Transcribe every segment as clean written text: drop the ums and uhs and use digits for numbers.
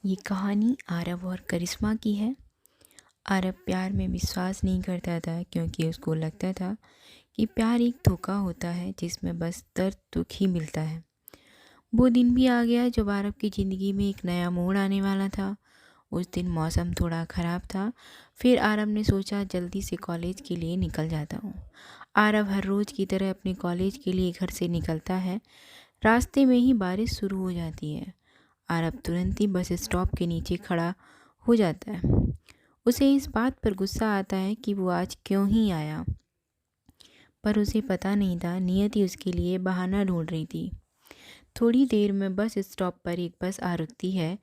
ये कहानी आरव और करिश्मा की है। आरव प्यार में विश्वास नहीं करता था क्योंकि उसको लगता था कि प्यार एक धोखा होता है जिसमें बस दर्द दुख ही मिलता है। वो दिन भी आ गया जब आरव की ज़िंदगी में एक नया मोड़ आने वाला था। उस दिन मौसम थोड़ा ख़राब था। फिर आरव ने सोचा जल्दी से कॉलेज के लिए निकल जाता हूँ। आरव हर रोज़ की तरह अपने कॉलेज के लिए घर से निकलता है। रास्ते में ही बारिश शुरू हो जाती है। आरव तुरंत ही बस स्टॉप के नीचे खड़ा हो जाता है। उसे इस बात पर गुस्सा आता है कि वो आज क्यों ही आया, पर उसे पता नहीं था नियति उसके लिए बहाना ढूंढ रही थी। थोड़ी देर में बस स्टॉप पर एक बस आ रुकती है।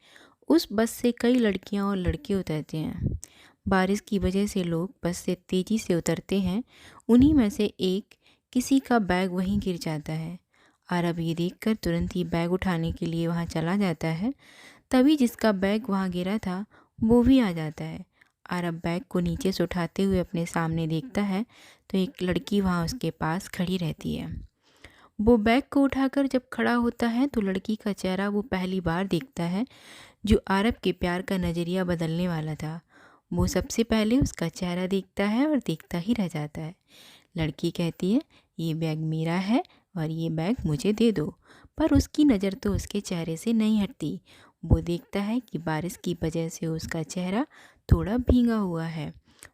उस बस से कई लड़कियां और लड़के उतरते हैं। बारिश की वजह से लोग बस से तेज़ी से उतरते हैं। उन्हीं में से एक किसी का बैग वहीं गिर जाता है। आरव ये देखकर तुरंत ही बैग उठाने के लिए वहां चला जाता है। तभी जिसका बैग वहां गिरा था वो भी आ जाता है। आरव बैग को नीचे से उठाते हुए अपने सामने देखता है तो एक लड़की वहां उसके पास खड़ी रहती है। वो बैग को उठाकर जब खड़ा होता है तो लड़की का चेहरा वो पहली बार देखता है जो आरव के प्यार का नज़रिया बदलने वाला था। वो सबसे पहले उसका चेहरा देखता है और देखता ही रह जाता है। लड़की कहती है, ये बैग मेरा है और ये बैग मुझे दे दो। पर उसकी नज़र तो उसके चेहरे से नहीं हटती। वो देखता है कि बारिश की वजह से उसका चेहरा थोड़ा भींगा हुआ है।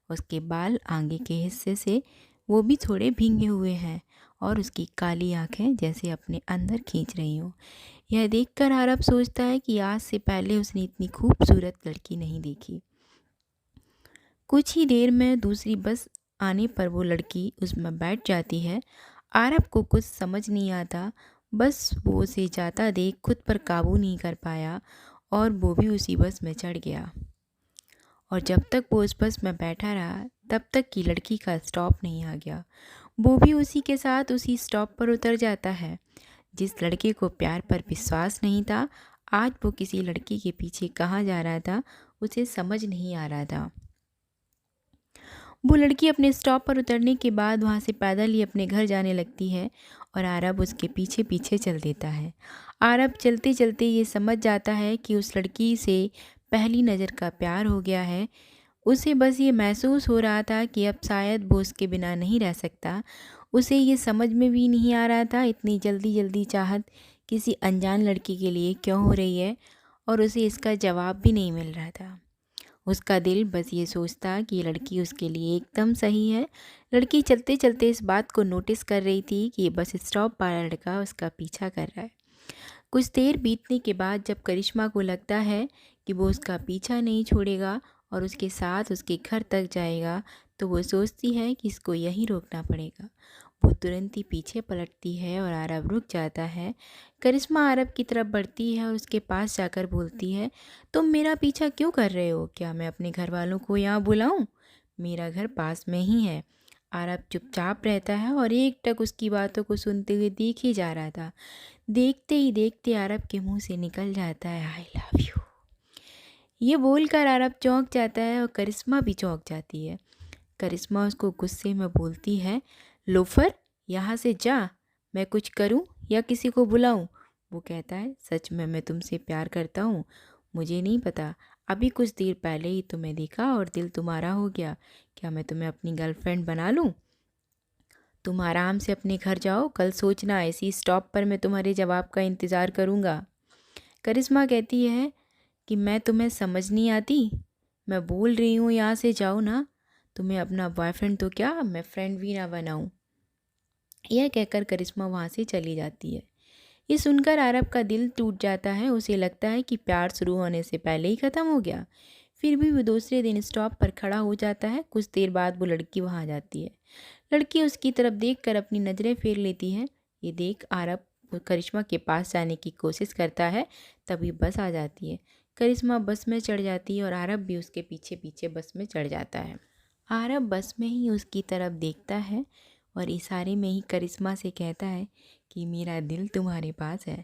उसके बाल आगे के हिस्से से वो भी थोड़े भींगे हुए हैं और उसकी काली आंखें जैसे अपने अंदर खींच रही हों। यह देखकर आरव सोचता है कि आज से पहले उसने इतनी खूबसूरत लड़की नहीं देखी। कुछ ही देर में दूसरी बस आने पर वो लड़की उसमें बैठ जाती है। आरव को कुछ समझ नहीं आता। बस वो उसे जाता देख खुद पर काबू नहीं कर पाया और वो भी उसी बस में चढ़ गया। और जब तक वो उस बस में बैठा रहा तब तक कि लड़की का स्टॉप नहीं आ गया। वो भी उसी के साथ उसी स्टॉप पर उतर जाता है। जिस लड़के को प्यार पर विश्वास नहीं था, आज वो किसी लड़की के पीछे कहाँ जा रहा था उसे समझ नहीं आ रहा था। वो लड़की अपने स्टॉप पर उतरने के बाद वहाँ से पैदल ही अपने घर जाने लगती है और आरव उसके पीछे पीछे चल देता है। आरव चलते चलते ये समझ जाता है कि उस लड़की से पहली नज़र का प्यार हो गया है। उसे बस ये महसूस हो रहा था कि अब शायद वो उसके बिना नहीं रह सकता। उसे ये समझ में भी नहीं आ रहा था इतनी जल्दी जल्दी चाहत किसी अनजान लड़की के लिए क्यों हो रही है, और उसे इसका जवाब भी नहीं मिल रहा था। उसका दिल बस ये सोचता कि ये लड़की उसके लिए एकदम सही है। लड़की चलते चलते इस बात को नोटिस कर रही थी कि ये बस स्टॉप वाला लड़का उसका पीछा कर रहा है। कुछ देर बीतने के बाद जब करिश्मा को लगता है कि वो उसका पीछा नहीं छोड़ेगा और उसके साथ उसके घर तक जाएगा, तो वो सोचती है कि इसको यहीं रोकना पड़ेगा। वो तुरंत ही पीछे पलटती है और आरव रुक जाता है। करिश्मा आरव की तरफ बढ़ती है और उसके पास जाकर बोलती है, तुम मेरा पीछा क्यों कर रहे हो? क्या मैं अपने घर वालों को यहाँ बुलाऊं? मेरा घर पास में ही है। आरव चुपचाप रहता है और एकटक उसकी बातों को सुनते हुए देख ही जा रहा था। देखते ही देखते आरव के मुंह से निकल जाता है, आई लव यू। ये बोलकर आरव चौंक जाता है और करिश्मा भी चौंक जाती है। करिश्मा उसको गुस्से में बोलती है, लोफर, यहाँ से जा। मैं कुछ करूँ या किसी को बुलाऊँ? वो कहता है, सच में मैं तुमसे प्यार करता हूँ। मुझे नहीं पता, अभी कुछ देर पहले ही तुम्हें देखा और दिल तुम्हारा हो गया। क्या मैं तुम्हें अपनी गर्लफ्रेंड बना लूँ? तुम आराम से अपने घर जाओ, कल सोचना इसी स्टॉप पर मैं तुम्हारे जवाब का इंतज़ार करूँगा। करिश्मा कहती है कि मैं तुम्हें समझ नहीं आती, मैं बोल रही हूँ यहाँ से जाओ ना। तुम्हें अपना बॉयफ्रेंड तो क्या, मैं फ्रेंड भी ना बनाऊँ। यह कहकर करिश्मा वहाँ से चली जाती है। ये सुनकर आरव का दिल टूट जाता है। उसे लगता है कि प्यार शुरू होने से पहले ही ख़त्म हो गया। फिर भी वो दूसरे दिन स्टॉप पर खड़ा हो जाता है। कुछ देर बाद वो लड़की वहाँ आ जाती है। लड़की उसकी तरफ देखकर अपनी नज़रें फेर लेती है। ये देख आरव करिश्मा के पास जाने की कोशिश करता है। तभी बस आ जाती है। करिश्मा बस में चढ़ जाती है और आरव भी उसके पीछे पीछे बस में चढ़ जाता है। आरव बस में ही उसकी तरफ देखता है और इशारे में ही करिश्मा से कहता है कि मेरा दिल तुम्हारे पास है।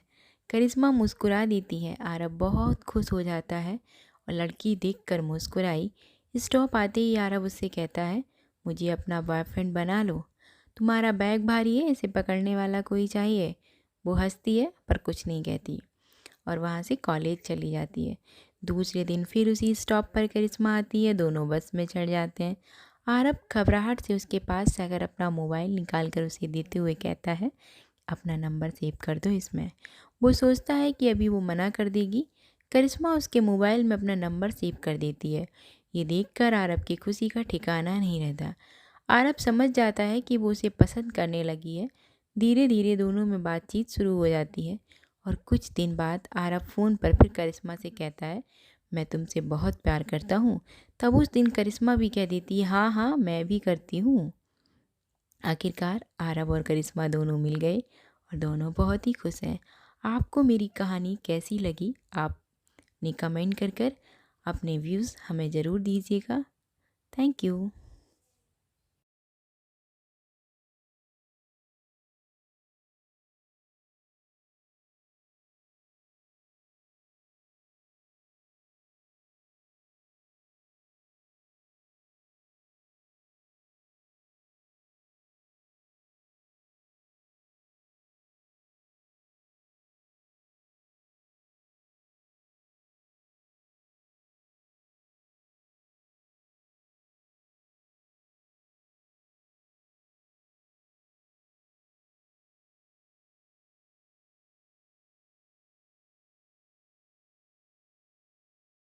करिश्मा मुस्कुरा देती है। आरव बहुत खुश हो जाता है और लड़की देखकर मुस्कुराई। स्टॉप आते ही आरव उससे कहता है, मुझे अपना बॉयफ्रेंड बना लो। तुम्हारा बैग भारी है, इसे पकड़ने वाला कोई चाहिए। वो हंसती है पर कुछ नहीं कहती और वहाँ से कॉलेज चली जाती है। दूसरे दिन फिर उसी स्टॉप पर करिश्मा आती है, दोनों बस में चढ़ जाते हैं। आरब घबराहट से उसके पास से अगर अपना मोबाइल निकाल कर उसे देते हुए कहता है, अपना नंबर सेव कर दो इसमें। वो सोचता है कि अभी वो मना कर देगी। करिश्मा उसके मोबाइल में अपना नंबर सेव कर देती है। ये देखकर आरब की खुशी का ठिकाना नहीं रहता। आरब समझ जाता है कि वो उसे पसंद करने लगी है। धीरे धीरे दोनों में बातचीत शुरू हो जाती है और कुछ दिन बाद आरब फ़ोन पर फिर करिश्मा से कहता है, मैं तुमसे बहुत प्यार करता हूँ। तब उस दिन करिश्मा भी कह देती है, हाँ हाँ मैं भी करती हूँ। आखिरकार आरब और करिश्मा दोनों मिल गए और दोनों बहुत ही खुश हैं। आपको मेरी कहानी कैसी लगी? आपने कमेंट कर अपने व्यूज़ हमें ज़रूर दीजिएगा। Thank you.